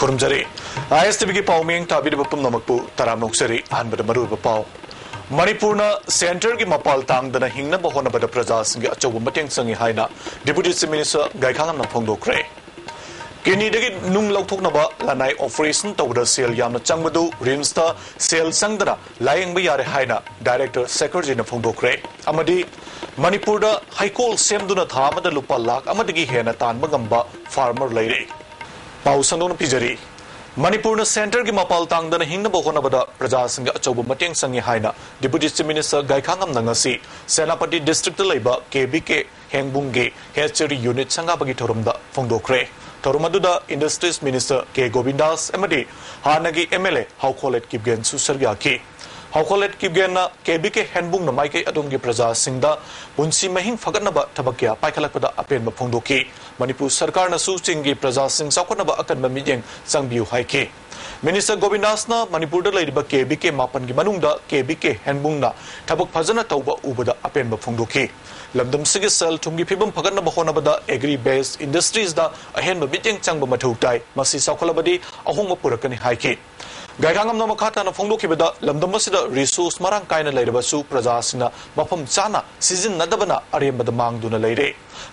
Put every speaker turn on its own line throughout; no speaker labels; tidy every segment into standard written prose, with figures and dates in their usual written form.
खुरमजरी ISTV की पाउमिंग ताबीर बपुम नमकपु तराम नोक्सरी अहनबद मरु बपाव Manipur centre की मपाल तांगदना हिंगना बहोनबद प्रजा सिंह अचौब मतेंग संगी हाइना डिप्यूटी चीफ मिनिस्टर गाइखांगम फोंदोक्रे केनीदगी नुंग लौथोकनबा लानाय ऑपरेशन तौबद सेल यामना चंगबदु रिम्सता सेल संगदना लायंगबा यारे हाइना डायरेक्टर सेक्रेटरीना फोंदोक्रे अमदी मणिपुर हाइकोल सेमदुना थामद लुपा लाख अमदगी हेना तानबा गंबा फार्मर लैरे पाउ संदोन पिजरी मणिपुर सेंटर की मपाल तांगदना हिंगनबा होनबदा प्रजा सिंह अचौब मतेंग संगी हाइना डिप्यूटी चीफ मिनिस्टर गाइखांगम नंगसी सेनापति डिस्ट्रिक्ट लैबा केबीके हेंगबुंगे हेचरी यूनिट संगाबगी थोरमदा फोंदोक्रे थोरमदुदा industries minister K Govindas MD हानगी एमएलए हाउकोलेट किबगेन सुसरगाकी हाउकोलेट किबगेन केबीके हेंगबुंग माइके अदोंगी प्रजा सिंहदा पुंसी महिंग फगनबा थबकिया पाइखलकपदा अपेनबा फोंदोकी मणिपुर सरकार नसु चिंगी प्रजा सिंह साउखनबा अकनबा मिजेंग संबियु हाइके मिनिस्टर गोविंदासना मणिपुर लैरिबा केबीके मापन की मनुंगदा केबीके हेंगबुंगना थबक फजना तौबा उबदा अपेनबा फोंदोकी लमदम सिगी सेल थुमगी फिबम फगनबा होनबदा एग्री बेस्ड इंडस्ट्रीज दा अहेनबा मिजेंग चंगबा मथौ ताई मसी साउखलबदी अहोंग पुरकनी हाइके गाइखांगम मखाताना फोंदोखिबदा लमदम मसिदा रिसोर्स मरांग कायना लैरबसु प्रजासिना मफम चाना सिजिननदबना अरेमबदा मांगदुना लैरे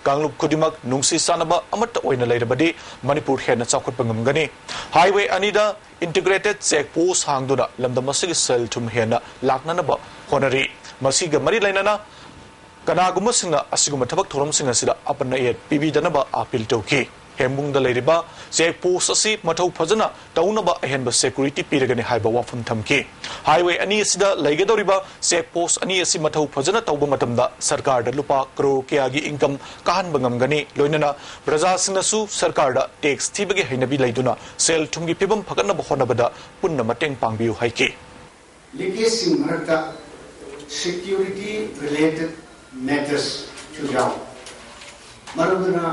कांगलुप खुदिमक नुंगसी सानबा अमत ओइना लैरबदी मणिपुर हेना चाखुटपा ngमगनी हाईवे अनिदा इंटीग्रेटेड चेक पोस्ट हांगदुना लमदम मसिगी सेल थुम हेना लाकननबा होनरी मसिगा मरी लैनना कनागुम सिंगा असिगुम थबक थोरम सिंगा सिदा अपना एट पीबीदनबा अपील तौकी हेमबुंगदा लैरिबा चेक पोस्ट असि मथौ फजना तौनबा अहेनबा सिक्योरिटी पीरगनी हाइबा वाफम थमकी हाईवे अनि सिदा लैगदौरिबा चेक पोस्ट अनि असि मथौ फजना तौबा मतमदा सरकार दा लुपा करोड़ केयागी इनकम काहनबा ngमगनी लोइनना प्रजा सिंगसु सरकार दा टैक्स थीबगे हैनबी लैदुना सेल थुमगी फिबम फगनबा होनबदा पुन्ना मतेंग पांगबियु हाइके
लीकेज सिंग मरकता security related matters to down. Marubana,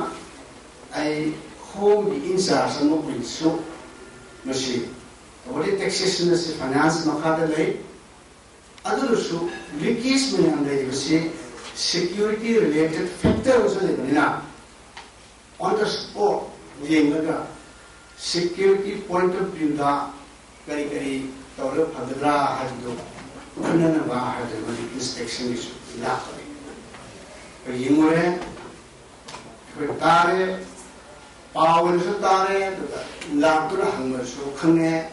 I home the inside some of the soap machine. What is taxation is finance Makata lay? Other so leakage may under say security related factors on the spot, the security point of view that very develop Hadra had to Kananaba had the inspection is laughing. Yingore, Tare, Power Tare, Latura Hunger, so Kane.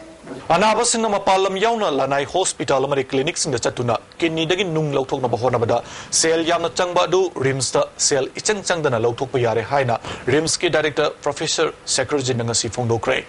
Anabasin Mapalam Yauna Lanai Hospital Amari Clinics in the Chatuna, Kidney Dagin Nung Lautok Bahonabada, Sel Yamna Changbadu, Rimsta, Sel Ichen Changdana Lautok Yare Haina, Rimski Director, Professor Secretary Nangasi Fondokre.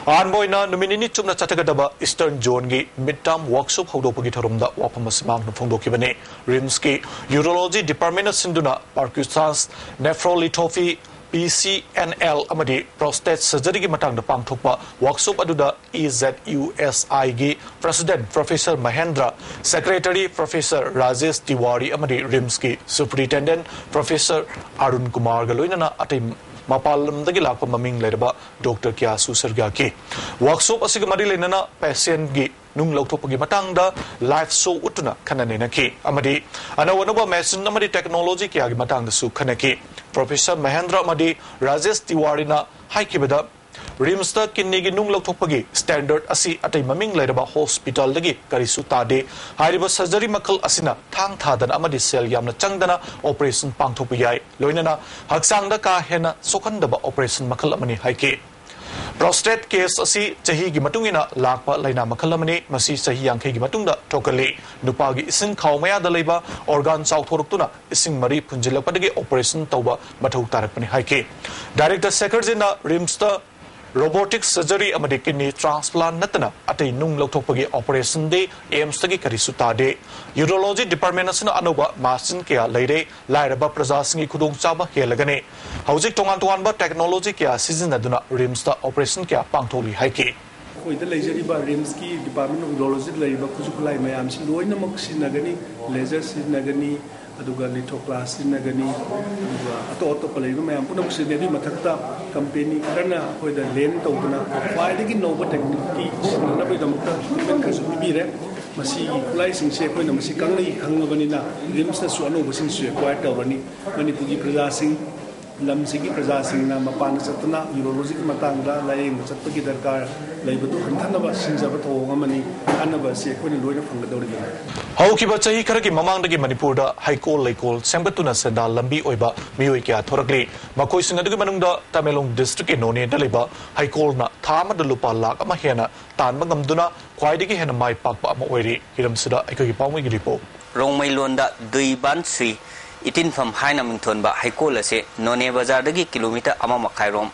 Anboyna Numinini Chumna Chatagadaba, Eastern Zone Midterm Workshop Hodopagi Torumda, Wapamasmang Fondokibane, Rimski, Urology Department of Sinduna, Parkinson's, Nephrolitophy, PCNL Amadi, Prostate Surgery Matang the Pangtopa, Workshop Aduda, EZUSI Gi, President Professor Mahendra, Secretary Professor Rajesh Tiwari Amadi Rimski, Superintendent Professor Arun Kumar Galoinana Atim. Mapalam the Gilapa Maming Ledaba, Dr. Kyasu Sergaki. Workshop Asigamadi Lenana, Patient Gi, Nung Lotopagi Matanga, Life So Utuna, Kananina Ki, Amadi, Anawanaba Mason Amadi Technology Kiagi Matanga Su Kanaki, Professor Mahendra Amadi, Rajesh Tiwarina, Haikibada, Rimsta Kinigi Nung Lotopagi, Standard Asi at a Maming Ledaba Hospital Legi, Karisuta De, Hariba Surgery Makal Asina, Tang Tadan Amadi Sel Yamna Changdana, Operation Pangtopuyai, Loinana, Haksangda Ka Hena, Sokandaba Operation Makalamani Haike. Prostate case asi chahi gi matungina lakpa laina makalamani masi chahi yangkhei gi matungda thokali nupagi ising khawmaya da leiba organ chawthoroktuna ising mari phunjilakpadagi operation tawba mathau tarakpani haike Director Secretary na Rimsta Robotic Surgery amadi kidney transplant natana atei nung lauthokpagi operation de AIMS tagi karisuta de Urology Department asina anoba masin kya leire lairaba praja singi khudong chaba helagane Hauzik tongan ba technology kya sizinaduna Rims ta operation kya pangtholi haike
Koida leijariba Rims ki Department of Urology leiba khusukulai mayam si loinamuk sinagani laser sinagani aduga lithoclass sinagani aduga ato palaiba mayam punam sinedi mathakta company karana koida len tawduna faidagi noba technique sinana bai damukta treatment kasu bibire masi kulai singse koina masi kangai khangabani na Rims ta su anoba sing su acquire tawrani manipuri praja sing lamsigi praja singna mapan chatna urology ki matangda laing chatpagi darkar leibatu hantanaba sinjaba thongamani anaba se koni loina phanggadori ba
haukiba chahi kharaki mamangdagi manipurda haikol laikol sembatuna senda lambi oiba mioi kya thorakli makoi singadagi manungda Tamelong district inone da leba haikol na thamada lupa lak ama hena tanba ngamduna khwaidagi hena mai pakpa ama oiri hiramsida aikoi pawmi gi report
rongmai londa duiban sri itin pham haina mingthon ba haikol ase none bazar dagi kilometer ama makai rom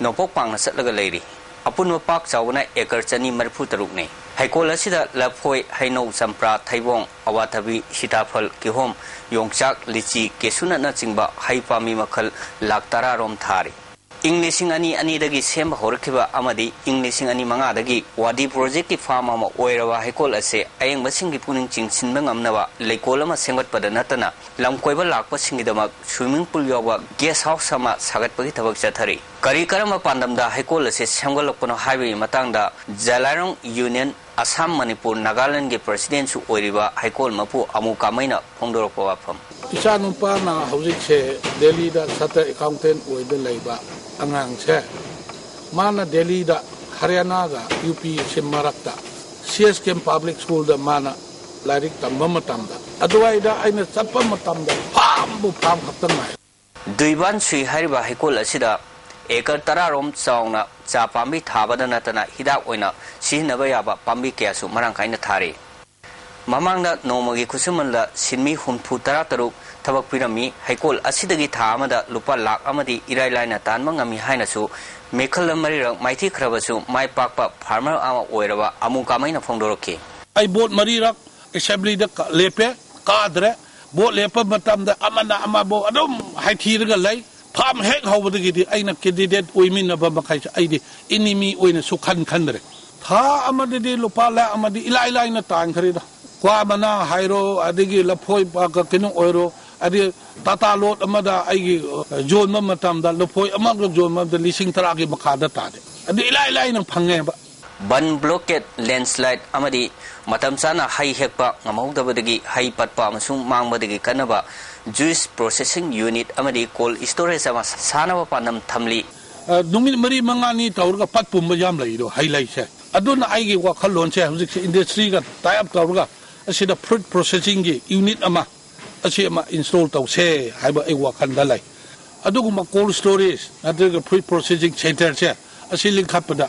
nopok pang na satlaga leiri apun pak chawna ekar chani marfu taruk ne haikol asida laphoi haino sampra thaibong awathabi sitafal kihom yongchak lichi kesuna na chingba haipami makhal laktara rom thari Englishing ani dagi sem horkiba amadi Englishing ani manga dagi wadi project ki farm ama oirawa haikol ase ayeng basing gi puning chingsin bangamnawa leikol ama sengat pada natana lamkoiba lakpa singidamak swimming pool yawa guest house sama sagat pagi thabak chathari kari karama pandamda haikol ase semgalokno highway matangda Jalarong Union Assam Manipur Nagaland ge president su oiriba haikol mapu amu kamaina phongdorokpa wafam
Isanum pa na hauzik se Delhi da sata accountant oide leiba angang se mana Delhi da Haryana ga UP Simmarakta CSKM public school da mana larik tamba matamda adwai da aina chappa matamda pambu pam khatang mai
Duiban sui hariba haikol asida ekar tararom chawna cha pambi thabada natana hidak oina sihnaba yaba pambi kyasu marang kaina thari mamangda nomagi kusumanla sinmi humpu tarataruk thabak pirami haikol asidagi thamada lupa lak amadi irai laina tanma ngami hainasu mekhal marirang maithi khrabasu mai pakpa farmer ama oiraba amu kamaina phongdoroki
ai bot marirak assembly da lepe kadre bot lepe matamda amana amabo adum haithiraga lai pham hek hawbadagi di aina candidate oimin ba makai aidi enemy oina sukhan khandre tha amadi lupa la amadi ilai laina tan kharida kwa mana hairo adigi laphoi pa ka kinu oiro adi tata lot amada aigi zone ma matamda laphoi amag zone ma lising taragi makada tade adi ilai nang phange ba
ban blockade landslide amadi matam sana hai hekpa ngamawdabadagi hai patpa amasung mangbadagi kanaba juice processing unit amadi cold storage ama sanaba panam thamli
nungin mari mangani tawrga patpum yam leido highlight se aduna aigi wa khalon se hujik industry ga tie up tawrga asida fruit processing gi unit ama asima install taw se haiba ai wa khan dalai aduguma cold storage adega fruit processing center se asiling khapada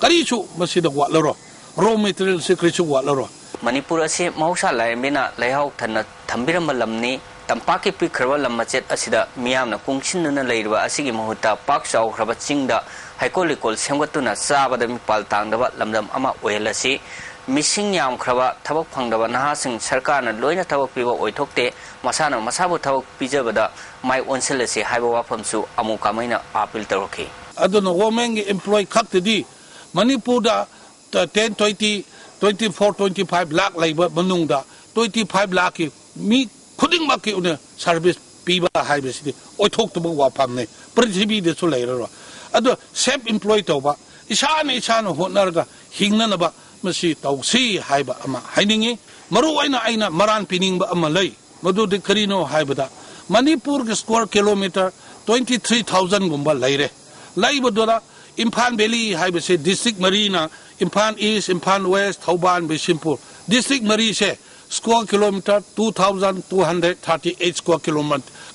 karichu masida wa laro raw material se karichu wa laro
Manipur ase mausa laimena laihau thanna thambiram lamni tampaki pikrwa lamachet asida miyamna kungsinna leirwa asigi mahuta pak chaw khraba chingda haikolikol semgatuna sabada mi paltangdaba lamdam ama oelasi missing yam khraba thabak phangdaba nahasing sarkarna loina thabak piba oithokte masana masabu thabak pijabada mai onselase haiba wafamsu amu kamaina appeal taroki
aduna women employee khaktedi Manipur da 10 20 24 25 lakh labor manungda 25 lakh ki mi khuding ma ki una service piba haibesidi oithoktuba wafamne prithvi de su leiraro adu self employed toba isana honarga hingnanaba masi tawsi haiba ama hainingi maru aina maran piningba ama lei madu de karino haibada Manipur ke square kilometer 23000 gumba leire laibadora Imphal Valley haibase district marina Imphal East Imphal West Thauban Bishimpur district mari se square kilometer 2238 square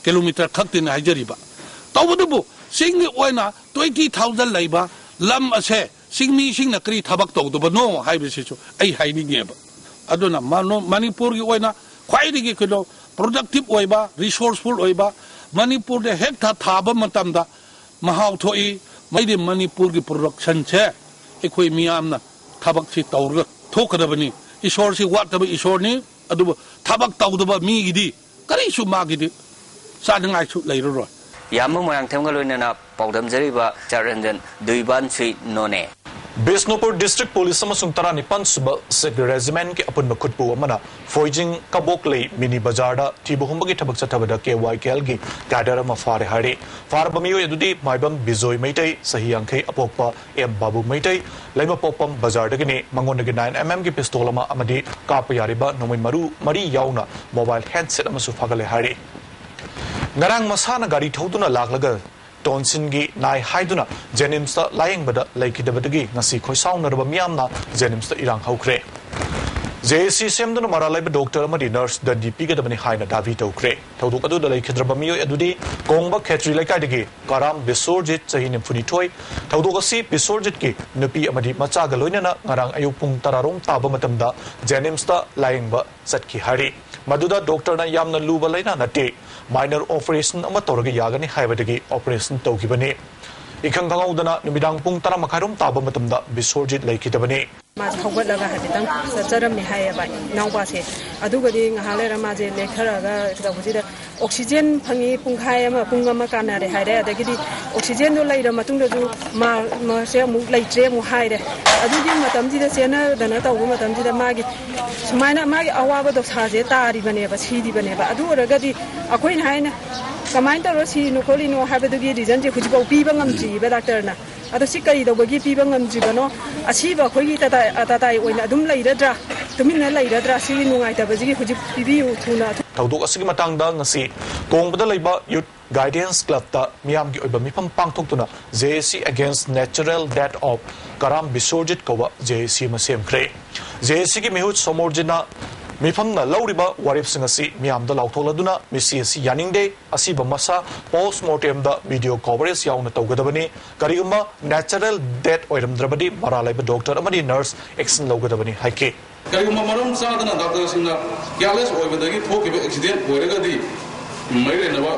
kilometer khaktin haijariba tawdubu sing oina 20000 laiba lam ase singmi sing nakri thabak tawduba no haibase chu ai hainingeba aduna Manipur gi oina khwaidigi kilo productive oiba resourceful oiba Manipur de hekta thaba matamda mahau thoi maide Manipur gi production che ekoi miyamna thabak si tawrga thokadabani ishor si wataba ishor ni adu thabak tawdaba mi gidi kari su ma gidi sadangai su leiro
yamu moyang themgaloina pawdam jariba charanjan duiban sui none
Bisnupur District Police amasung tara nipan suba Second Regiment ki apun makhutpu amana Foijing Kaboklei Mini Bazarda Tibuhumbagi thabak chathabada KYKL gi gadara ma fare hari farbamiyo edudi maibam Bizoy Meitai Sahiyangkhei apokpa M Babu Meitai Laima Popam Bazarda gini mangonagi 9mm ki pistol ama amadi kapa yariba nomai mari yauna mobile handset amasu phagale hari ngarang masana gari thoduna laklaga tonsingi nai haiduna Jennings layeng bada laikidabadagi ngasi khoisaunaraba miyamna Jennings irang haukre JC semduna maralaiba doctor amadi nurse da DP ga dabani haina davi tawkre thawduk adu da laikhidraba miyo adudi kongba khetri laikadagi karam bisorjit chahini phuni thoi thawduk asi bisorjit ki nupi amadi macha ga loinana ngarang ayupung tararom taba matamda Jennings ta layengba satki hari maduda doctor na yamna luba laina nate minor operation ama torga yagani haibadagi operation tawkibani ikhang khangudana numidang pung tara makharom taba matamda bisorjit laikidabani
माज हौगतलगा हाबितंग सचरमनि हायबा नावबासे अदुगदि ngahale ramaje lekharaga tawjida oxygen phangi pungkhai ama pungama kanare haire adagidi oxygen do laira matungda ju ma se mu laitre mu haire adugi matamji da sena dana tawu matamji da magi sumaina magi awaba do saje tari bane ba sidi bane ba adu ragadi akoin haina kamain taro si no kolino habedugi reason je khujibau pi bangam ji ba doctor na ado sikari do bagi pi bangam ji bano asiba khogi tata oina dum lairadra tumina lairadra si nungai ta bagi huji pibi thuna
thawduk asigi matangda ngasi kongbada laiba youth guidance club ta miyam gi oiba mipam pangthok tuna JC against natural death of karam bisorjit kowa JC masem kre JC gi mihut somorjina mifamna lauriba warip singasi miyamda lautholaduna misi si yaningde asiba masa post mortem da video coverage yauna tawgadabani kariguma natural death oiramdrabadi maralaiba doctor amadi nurse action lawgadabani haike
kariguma maram sadana doctor singna careless oibadagi thokiba accident oiragadi maire naba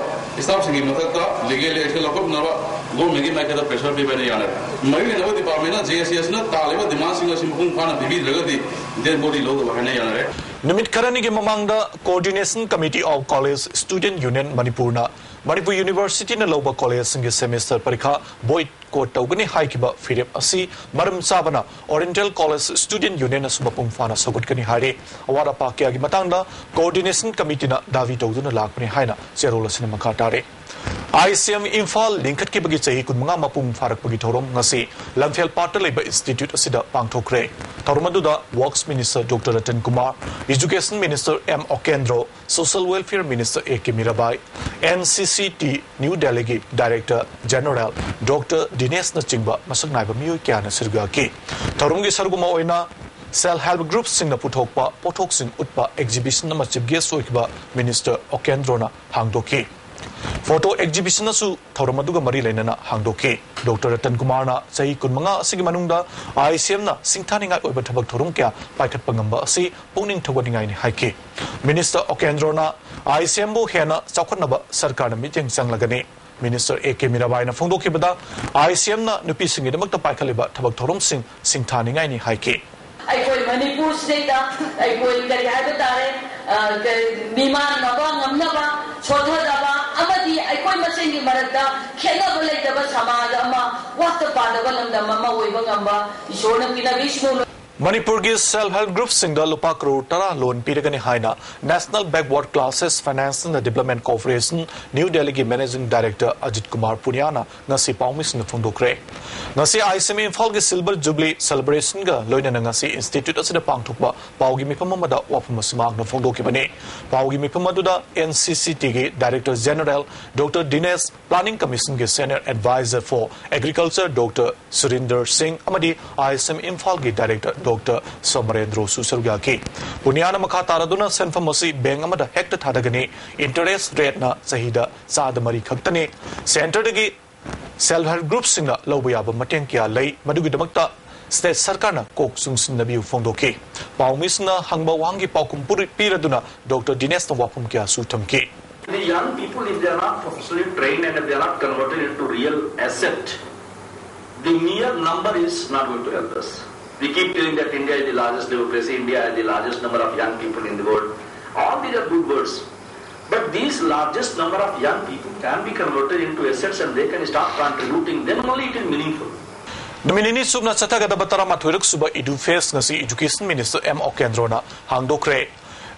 staff singi mathakta legal action lakobnaba government gi maikada pressure be bane yana maire naba department na JSS na taliba demand singa simpung khana bibi ragadi dead body logo bahane yana
Numit karani ke mamangda Coordination Committee of College Student Union Manipur University na loba college singe semester parikha boy ko tawgani haikiba firep asi maram sabana Oriental College Student Union asubapung fana sogutkani hare awara pakya gi matangda Coordination Committee na davi tawduna lakpani haina cherola sinema khatare ICM Imphal lingkhat ke bagi chahi kunmanga mapum farak bagi thorom ngasi Lamphel Patel Labor Institute asida pangthokre thorumaduda Works Minister Dr. Ratan Kumar Education Minister M. Okendro Social Welfare Minister A. K. Mirabai NCCT New Delhi Director General Dr. Dinesh Nachingba masak naiba miyo kya na sirga ki thorumgi sarguma oina self-help groups singna puthokpa pothok sing utpa exhibition na chip guest oikiba Minister Okendro na hangdoki photo exhibition na su thoramaduga mari lainana hangdoki Dr. Ratan Kumar na chahi kunmanga asigi manungda ICM na singthaningai oiba thabak thorum kya paikhat pangamba asi pungning thoganingai ni haike Minister Okendro na ICM bu hena chawkhatnaba sarkar na meeting changlagani Minister A.K. Mirabai na phongdokibada ICM na nupi singi damakta paikhaliba thabak thorum sing singthaningai ni haike
Aikoi Manipur state aikoi kari haiba tare biman naba ngamnaba chodhadaba amadi aikoi masengi marakta khenaba leitaba samaj ama wasta padaba lamdam ama oiba ngamba ishorna pinabishnu
Manipur gi self-help group singda lupa crore tara loan piragani haina National Backward Classes Finance and Development Corporation New Delhi gi Managing Director Ajit Kumar Punyana ngasi paumis na phongdokre ngasi ICM Imphal gi Silver Jubilee celebration ga loina ngasi institute asida pangthokba paugi mipam amada wapum smag na phongdokibani paugi mipam aduda NCCT gi Director General Dr. Dinesh Planning Commission gi Senior Advisor for Agriculture Dr. Surinder Singh amadi ICM Imphal gi Director Dr. Somarendro Susalgaki Punyana Makataraduna Senfamasi Bang Amada Hector Tadagani interest rate na Sahida Sadamari Kaktani Center Dagi self-help group singa Lobuyaba Matenkia Lay Madugidamakta State Sarkana Kok Sungsin Nabiu Fondoki Paumisna Hangba Wangi Paukum Puri Piraduna Dr. Dinesh Wapumkia Sutamki.
The young people, if they are not professionally trained and if they are not converted into real asset, the mere number is not going to help us. We keep telling that India is the largest democracy, India has the largest number of young people in the world. All these are good words. But these largest number of young people can be converted into assets and they can start contributing. Then only it is meaningful.
Nominini subna chataga batara mathuiruk suba edu face ngasi Education Minister M. Okendro na hangdokre.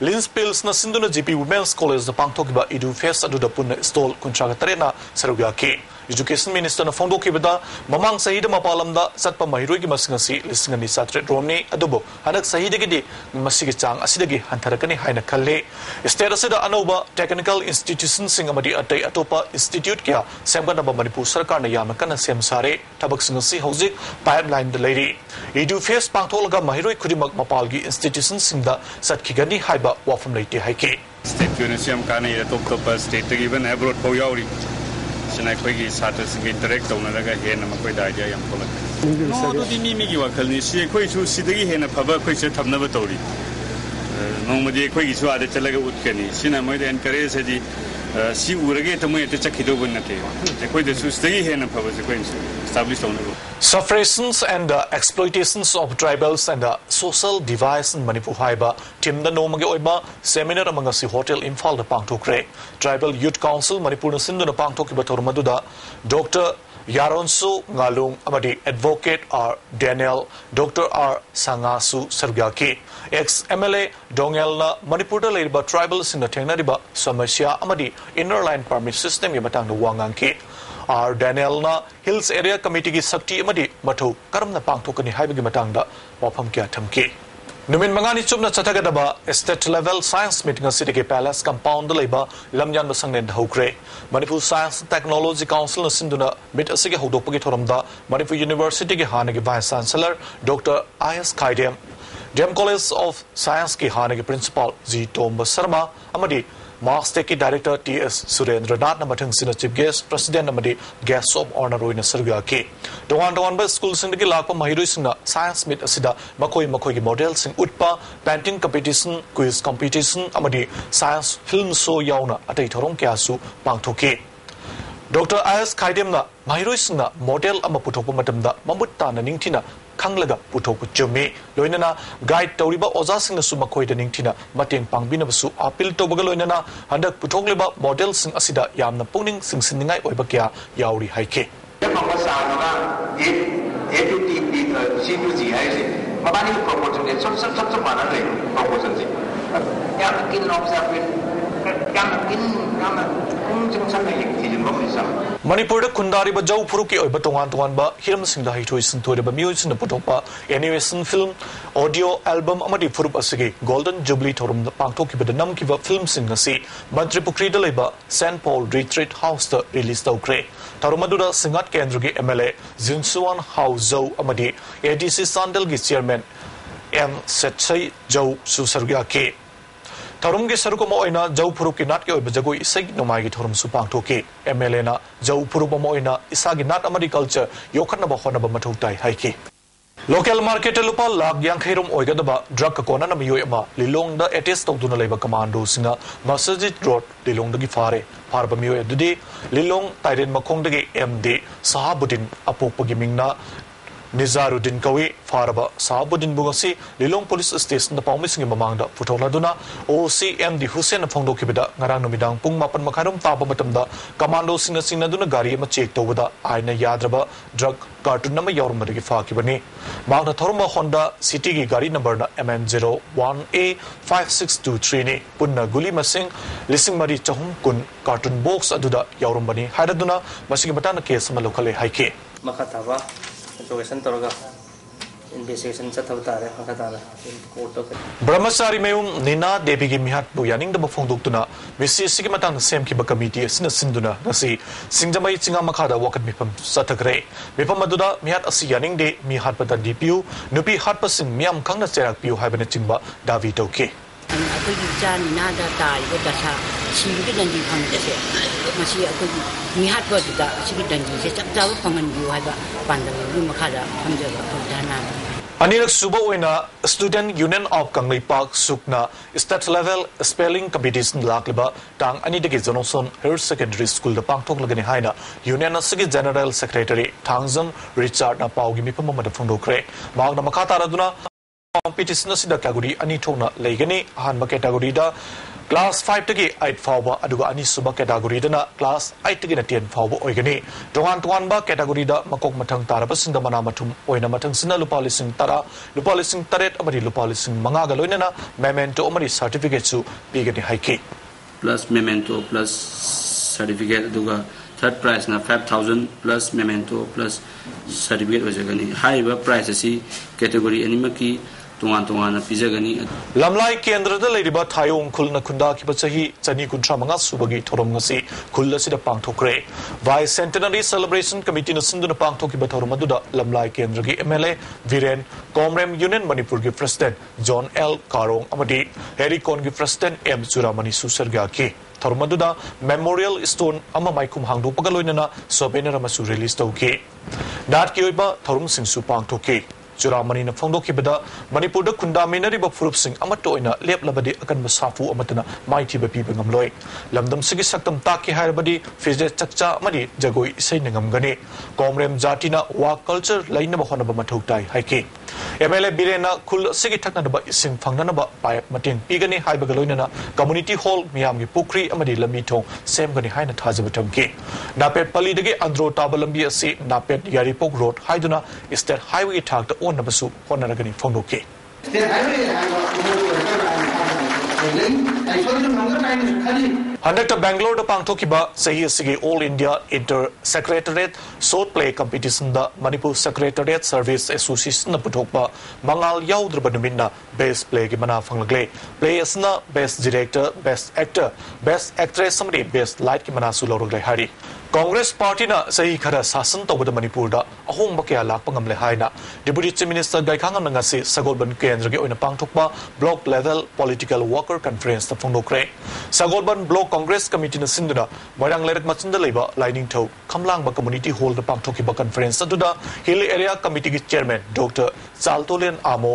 Lins Pills na sinduna GP Women's College na pangthokiba edu face adu da punna stall kuntraga tarena sarugaki. Education Minister na fongdokibada mamang sahida mapalamda satpa mahiroi gi masingasi lisingani satre romni adubo hanak sahida gi masigi chang asidagi hantarakani haina khalle state asida anoba technical institution sing amadi atai atopa institute kya semgana ba Manipur sarkar na yamna kana semsare tabak singasi hojik pipeline de lady edu face pangtolaga mahiroi khudimak mapalgi institution singda satkigani haiba wafam leite haike
state university kana ya top state given abroad po yauri sinai khoi satra sing interact tawna laga hena makoi da idea yam kolak no to di mi gi wakal ni si khoi chu sidagi hena phaba khoi se thamna ba tawri no madi khoi gi chu ade chalaga utkani sina moi de encourage di si urage to moi te chakhido bun nate khoi de su sidagi hena phaba se khoi establish tawna
Suffocations and exploitations of tribals and social divides in Manipur haiba tim da nomage oiba seminar among si hotel Imphal da pangthokre Tribal Youth Council Manipur na sindu na pangthokiba thormaduda Dr. Yaronsu Ngalung amadi Advocate R. Daniel Dr. R. Sangasu Sargaki ex MLA Dongel na Manipur da leiba tribal sin na thengnariba samasya amadi inner line permit system yamatang na wangangki R. Daniel na Hills Area Committee ki sakti amadi matho karam na pangthokani haibagi matangda wafam kya thamki Numin mangani chupna chathagadaba state level science meeting city ke palace compound leiba lamyan basangnen hokre Manipur Science Technology Council na sinduna mit asige hodopagi thoramda Manipur University ke hanagi vice chancellor Dr. I.S. Khaidem DM College of Science ki hanagi principal G. Tomba Sharma amadi Master ki Director T.S. Surendranath na mathang sina Chief Guest President amadi Guest of Honor oina sarga ki Dongan ba school sing ki lakpa mahiroi singna science meet asida makoi ki model sing utpa painting competition quiz competition amadi science film show yauna atai thorong kya su pangthoki Dr. I.S. Khaidem na mahiroi singna model ama puthokpa matamda mamutta na ningthina khanglaga puthokpu chumi loinana guide tawriba oza singna su makhoi da ningthina mateng pangbina basu appeal tobaga loinana handak puthokleba model sing asida yamna pungning singsinningai oiba kya yauri haike
mabani proportion it sab mana le proportion ji yam kin observe yam kung sang na yek ji mo sa
Manipur da khundari ba jau phuru ki oiba tongan ba hiram sing da haithoi sin thore ba music na puthokpa animation film audio album amadi phurup asigi golden jubilee thorum da pangthok ki ba nam ki ba film sing ngasi Mantri Pukri da leiba St Paul Retreat House da release tawkre tharumadu da singat kendra gi MLA Jinsuan Hauzo amadi ADC Sandal gi chairman M Setsai Jau Susargya ke Tharum ge saruko mo oina jau phurup ki nat ke oiba jagoi isai nomai gi thorum su pangthoki MLA na jau phurup mo oina isa gi nat amadi culture yokhatna ba khona ba mathau tai haiki Local market lupa lag yang khairum oigadaba drug ka kona na miyoi ama lilong da attest tawduna leiba commando singa Masjid Road lilong dagi fare farba miyoi adudi lilong tairen makhong dagi MD Sahabuddin apokpagi mingna Nizaruddin Kawi Faraba Sahabuddin Bugasi Lilong Police Station da Paumi Singi Mamangda Putholaduna OCMD Hussein Phongdo Kibida Ngarang Numidang Pung Mapan Makharum Taba Matamda Commando Singa Duna Gari ma check tawada aina yadraba drug carton nama yaurumari fa kibani Magna Thorma Honda City gi gari number na MN01A5623 ni punna guli masing lising mari chahum kun carton box aduda yaurumbani haidaduna masigi matana case ma lokale haike
makataba Education toroga investigation chatawtare makatara court of
Brahmachari meum Nina Devi gi mihat bu yaning da bafongduktuna misi sigi matang sem ki ba committee sina sinduna nasi singjamai chinga makhada wakat mipam sathakre mipam aduda mihat asi yaning de mi hatpata DPU nupi hatpasing miam khangna cherak piu haibana chingba davi toke
Aku jani nada tai berdasar sihir dan di pangkase masih aku melihat bahwa sihir dan di setiap jauh pengendu ada pandang ini makada menjaga perdana.
Anirak suba oina Student Union of Kanglei Park Sukna state level spelling competition lakliba tang ani degi Johnson Higher Secondary School da pangthok lagani haina Union asigi General Secretary Thangzam Richard na paugi mi pamama da phondokre magna makhata raduna competition sida category ani thona legani hanba category da class 5 tagi 8 fawba aduga ani suba category da na class 8 tagi na 10 fawba oigani tongan ba category da makok mathang taraba sinda mana mathum oina mathang sina lupa lising tara lupa lising taret amari lupa lising manga ga loina na memento amari certificate su bigani haiki
plus memento plus certificate aduga third prize ना 5,000 plus memento plus certificate होजगनी हाई prize असी category एनिम की तुंगान तुंगान पिजगनी
लमलाई केंद्र the लेरिबा थायोंग खुलना खुंदा की बचही चनी कुंट्रा मंगा सुबगी थोरम ngasi खुल असिदा पांगथोकरे वाई सेंटेनरी सेलिब्रेशन कमिटी न सिंधुना पांगथोकी बथोरम मदुदा लमलाई केंद्र की एमएलए वीरेन कॉमरेम यूनियन मणिपुर की प्रेसिडेंट जॉन एल कारोंग अमदी हेरिकॉन की प्रेसिडेंट एम चुरामनी सुसरगा की थोरमदुदा मेमोरियल स्टोन अमा माइकुम हांगदोपगा लोइनना सोबेनर अमसु रिलीज तौकी नाट की ओइबा थोरम सिंसु पांगथोकी चुरामनी फोंदोखिबदा मणिपुर खुंदामिनरिब फुरुपसिंग अमटोइना लेपलबदी अकन साफू अमतना माइथिब पीब ngamloi lamdam sigi saktam taki hairabadi fizde chakcha amadi jagoi isai ngamgani komrem jatina wa culture lainaba honaba mathau tai haiki MLA Birena khul sigi thaknaba ising phangnanaba payap mating pigani haibaga loinana community hall miyamgi pukri amadi lambi thong semgani haina thajabatamki napet pali dagi andro tabalambi asi napet yaripok road haiduna state highway thakta onnabasu honaragani phongdoki Handakta Bangalore da pangthokiba sahi asigi All India Inter Secretariat Sword Play Competition da Manipur Secretariat Service Association na puthokpa mangal yaudrba numinna best play gi mana phanglagle players na best director best actor best actress samri best light gi mana sulorogle hari Congress Party na sahi khara sasan tawda Manipur da ahong bakya lakpa ngamle haina Deputy Chief Minister Gaikhangam ngasi Sagolban Kendra gi oina pangthokpa block level political worker conference ta phongdokre Sagolban Block Congress Committee na sinduna Moirang Lerak Machinda leba lining thau Kamlang ba community hall da pangthokiba conference aduda Hill Area Committee gi chairman Dr. Chaltolen Amo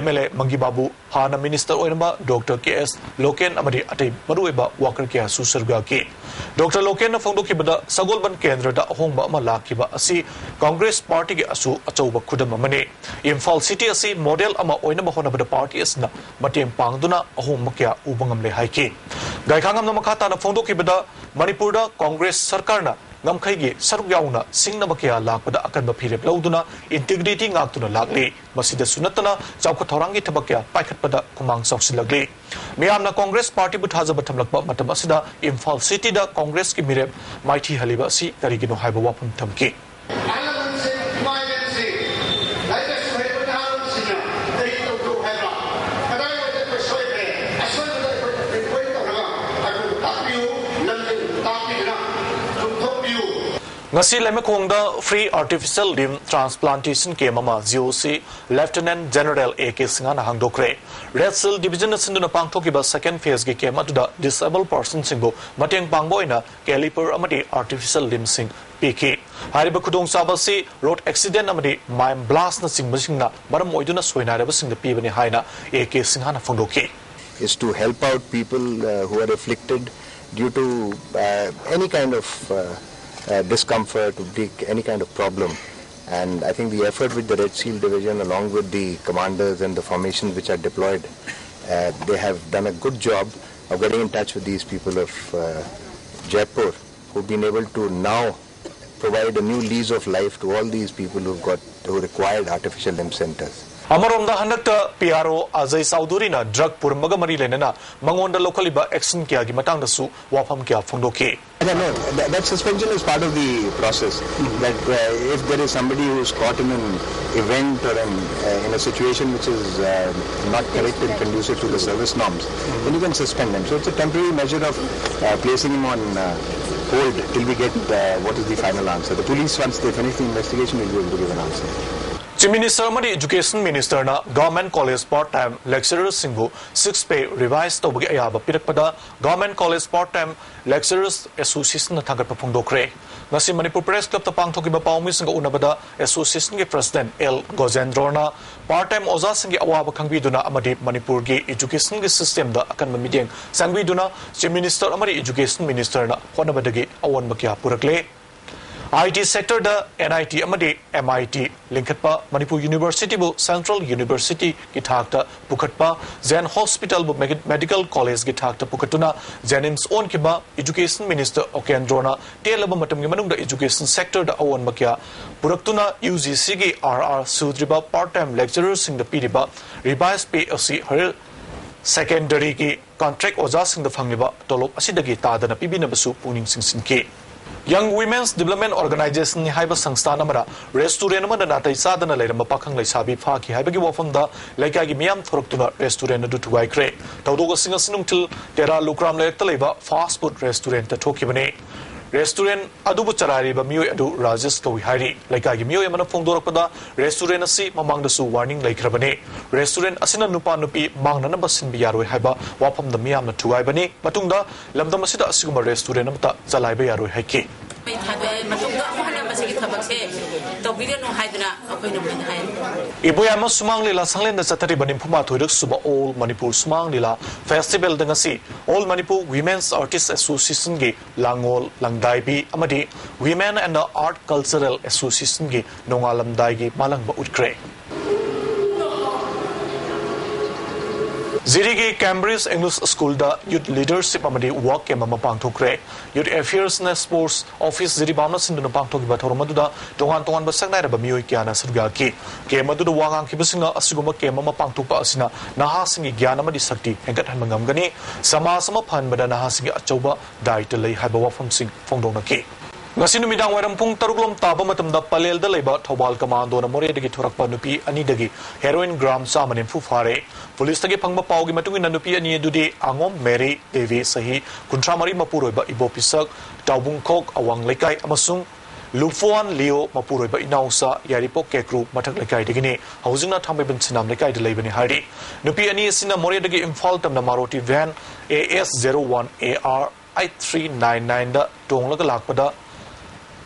MLA Mangibabu Hana Minister oinaba Dr. KS Loken amadi atei maruiba worker kya suserga ki Dr. Loken na phongdokibada Sagolban Kendra da ahongba ama lakiba asi Congress Party gi asu achauba khudam amane Imphal City asi model ama oinaba honaba party asna mateng pangduna ahong makya ubangamle haiki Gaikhangam na makata na phongdokibada Manipur da Congress sarkar na ngamkhaigi saruk yauna singna bakya lakpada akanba phirep lauduna integrity ngaktuna lakli masida sunatana chawkha thorangi thabakya paikhatpada kumang sausilagli miyamna Congress Party bu thajaba thamlakba matam asida Imphal City da Congress ki mirep maithi haliba si karigino haiba wapum thamki ngasi lemekongda free artificial limb transplantation ke mama GOC Lieutenant General AK Singana hangdokre Red Cell Division sinduna pangthokiba second phase ge kema da disabled person singbo mateng pangboina caliper amadi artificial limb sing PK hariba khudong sabasi road accident amadi mine blast na singna maram oiduna soinareba singda pibani haina AK Singana phongdoki
is to help out people who are afflicted due to any kind of discomfort, any kind of problem. And I think the effort with the Red Seal Division along with the commanders and the formations which are deployed, they have done a good job of getting in touch with these people of Jaipur who've been able to now provide a new lease of life to all these people who required artificial limb centers.
Amaromda hanakta PRO Ajay Sauduri na drug purmaga mari lenana mangonda lokaliba action kya gi matang dasu wafam kya phongdoki
No, that suspension is part of the process. That if there is somebody who is caught in an event or in a situation which is not correct and conducive to the service norms, then you can suspend them. So it's a temporary measure of placing him on hold till we get what is the final answer. The police, once they finish the investigation, will be able to give an answer.
Chief Minister Madi Education Minister na Government College Part-Time Lecturers Singbu 6 pay revised tawagi ayaba pirakpada Government College Part-Time Lecturers Association na thagat phongdokre ngasi Manipur Press Club ta pangthokiba pawmi singa unabada association ge president L Gojendro na part-time oza singi awaba khangbiduna amadi Manipur ge education ge system da akan mamideng sangbiduna Chief Minister amari Education Minister na honabadagi awon bakya purakle IT sector da NIT amadi MIT linkatpa Manipur University bu Central University ki thakta pukhatpa Zen Hospital bu Medical College ki thakta pukhatuna Jenims on kiba Education Minister Okendrona telaba matam gi manungda education sector da awon makya puraktuna UGC gi RR Sudriba part-time lecturers sing da piriba revised pay asi her secondary ki contract oja sing da phangliba tolop asidagi tadana pibina basu puning sing sin ke Young Women's Development Organization ni haiba sangsthana mara restaurant ma na tai sadana leirama pakhang leisabi phaki haibagi wafamda laikai gi miyam thoraktuna restaurant adu thugai kre tawdoga singa sinungtil tera lukram lekta leiba fast food restaurant ta thokibane restaurant adubu charari ba miyo adu Rajesh Kawi hairi laikai gi miyo emana phongdorakpada restaurant asi mamang da su warning laikhrabane restaurant asina nupa nupi mangna na basin bi yaroi haiba wafamda miyam na thugai bani matungda lamdam asida asiguma restaurant amta chalai ba yaroi haiki Iboyama Sumang Lila Sanglen da Satari Banim Puma Thoidak Suba All Manipur Sumang Lila Festival Dangasi All Manipur Women's Artists Association gi Langol Langdai bi amadi Women and the Art Cultural Association gi Nongalamdai gi Malangba Utkre Zirigi Cambridge English School da Youth Leadership amadi work ke mama pangthokre Youth Affairs and Sports Office Ziribamna sinduna pangthok ba thormaduda tongan ba saknai ba miyoi kyana surga ki ke maduda wangang ki basinga asiguma ke mama pangthok pa asina naha singi gyana amadi sakti hengat hanmangam gani sama phan bada naha singi achauba daita lei haiba wafam sing phongdongna ki ngasi numidang waram pung taruklom taba matamda palel da leiba thobal commando na more dagi thorakpa nupi ani dagi heroin gram samanin fu fare police tagi phangba paugi matungin nupi ani dudi angom Mary Devi sahi kuntramari mapuroi ba ibo pisak taubung khok awang lekai amasung Lufuan Leo mapuroi ba inausa yaripok kekru mathak lekai dagini housing na thambe bin sinam lekai de leibani hari nupi ani sina more dagi imphal tamna maroti van AS01 AR 8399 da tonglaga lakpada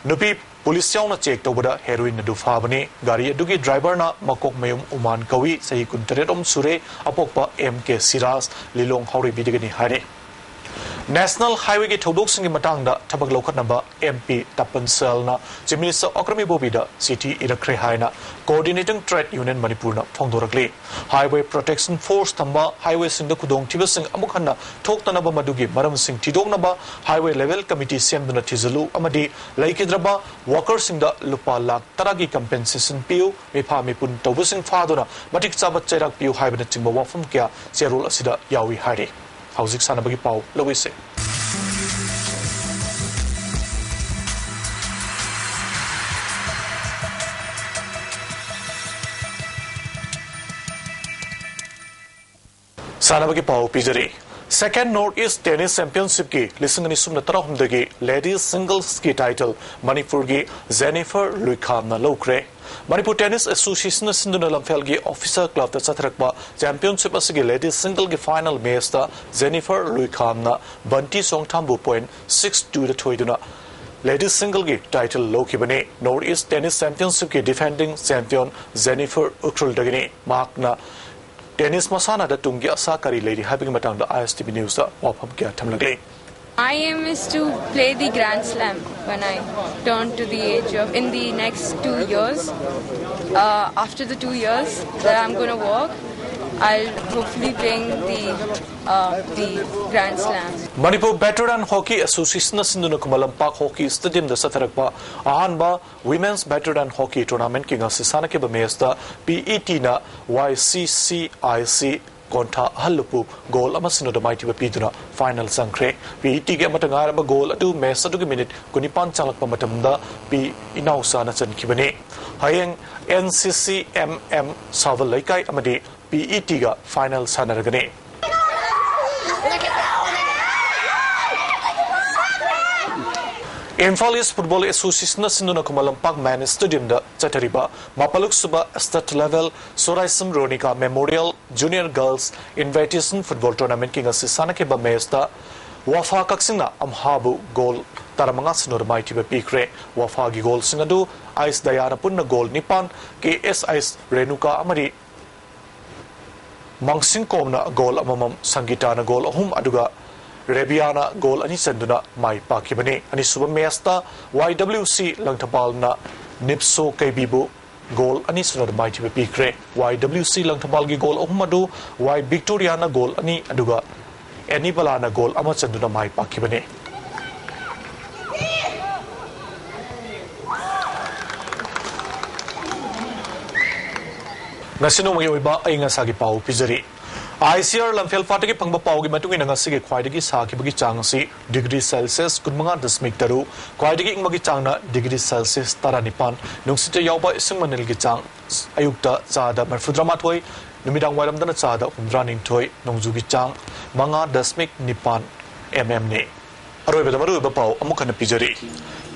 Nupi police na check tawbada heroin na dufabani gari adugi driver na makok mayum uman kawi sahi kuntaretom sure apokpa MK Siras lilong hauri bidigani hari National Highway ki thodok singi matangda thabak lokhat namba MP Tapan Sel na Chief Minister Okrami Bobida City Irakre haina Coordinating Trade Union Manipur na phongdorakli Highway Protection Force tamba highway singda kudong tibasing amukhanna thoktana ba madugi maram sing tidokna ba highway level committee semduna thizalu amadi laikidraba worker singda lupa lakh taragi compensation piu mepha mipun tawbusing faduna matik chaba chairak piu haibana chingba wafam kya cherul asida yawi hari Hauzik sanabagi pau lawise Sanabagi pau pijari Second Northeast Tennis Championship ki lisingani sumna tarahumdagi ladies singles ki title Manipur gi Jennifer Luikam na lokre Manipur Tennis Association sinduna lamfelgi officer club ta chatrakba championship asigi ladies single gi final match ta Jennifer Luikam na Banti Songthambu point 6-2 da thoiduna ladies single gi title lokibane Northeast Tennis Championship ki defending champion Jennifer Ukrul dagini markna Tennis masana da tunggi asa kari lady having matang the ISTV news da wapam kya thamlagle
My aim is to play the Grand Slam when I turn to the age of in the next 2 years. After the 2 years that I'm going to work, I'll hopefully playing the Grand Slam.
Manipur Veteran Hockey Association sinduna kumalam park hockey stadium da satharakpa ahanba women's veteran hockey tournament kinga sisana ke ba match da PET na YCCIC Konta Halupu goal amasino da mighty piduna final sangkre PET ge matanga ba goal adu match adu minute kunipan chalakpa matamda P inausa na chankibane hayeng NCCMM saval laikai amadi PET ga final sanaragane Imphal East Football Association sinduna kumalampak man stadium da chatariba mapaluk suba state level Soraisam Ronika Memorial Junior Girls Invitation Football Tournament kinga sisana ke ba match da wafa kaksina amhabu goal taramanga sinor mighty ba pikre wafa gi goal singadu ice dayana punna goal nipan KS Ice Renuka amari Mangsing komna goal amamam Sangita na goal ahum aduga Rebiana goal ani senduna mai pakibani ani suba mesta YWC Langthapal na Nipso Kaibibu goal ani sunod mai tibe pikre YWC Langthapal gi goal ahumadu Y Victoria na goal ani aduga Anibala na goal ama senduna mai pakibani Nasino mga iba ay nga sagi pau pizari ICR lamfel fataki pangba paugi matungi nanga sige khwaidagi sakibagi changsi degree Celsius kunmanga dasmik taru khwaidagi ingmagi changna degree Celsius taranipan nungsita yawba isingmanil gi chang ayukta chada marfudrama thoi numidang wairamdana chada umdraning thoi nongjugi chang manga dasmik nipan ne aroibada maruba pau amukana pijari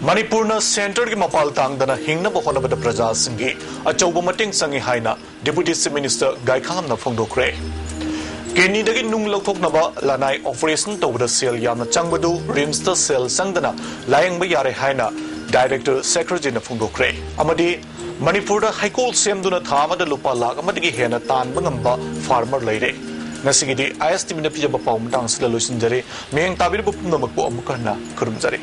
Manipurna center ki mapal tangdana hingna bahona bada praja singi achauba mating sangi haina Deputy Chief Minister Gaikhamna phongdokre Keni dagi nung lokthok naba lanai operation tawda sel yamna changbadu rims ta sel sangdana layang ba yare haina Director Secretary na phongdokre amadi Manipur da high court semduna thamada lupa lakh amadagi hena tan bangamba farmer leire nasigidi ISTV na pijaba pawmtang sila lusinjare meng tabir bupum namakpo amukana kurumjare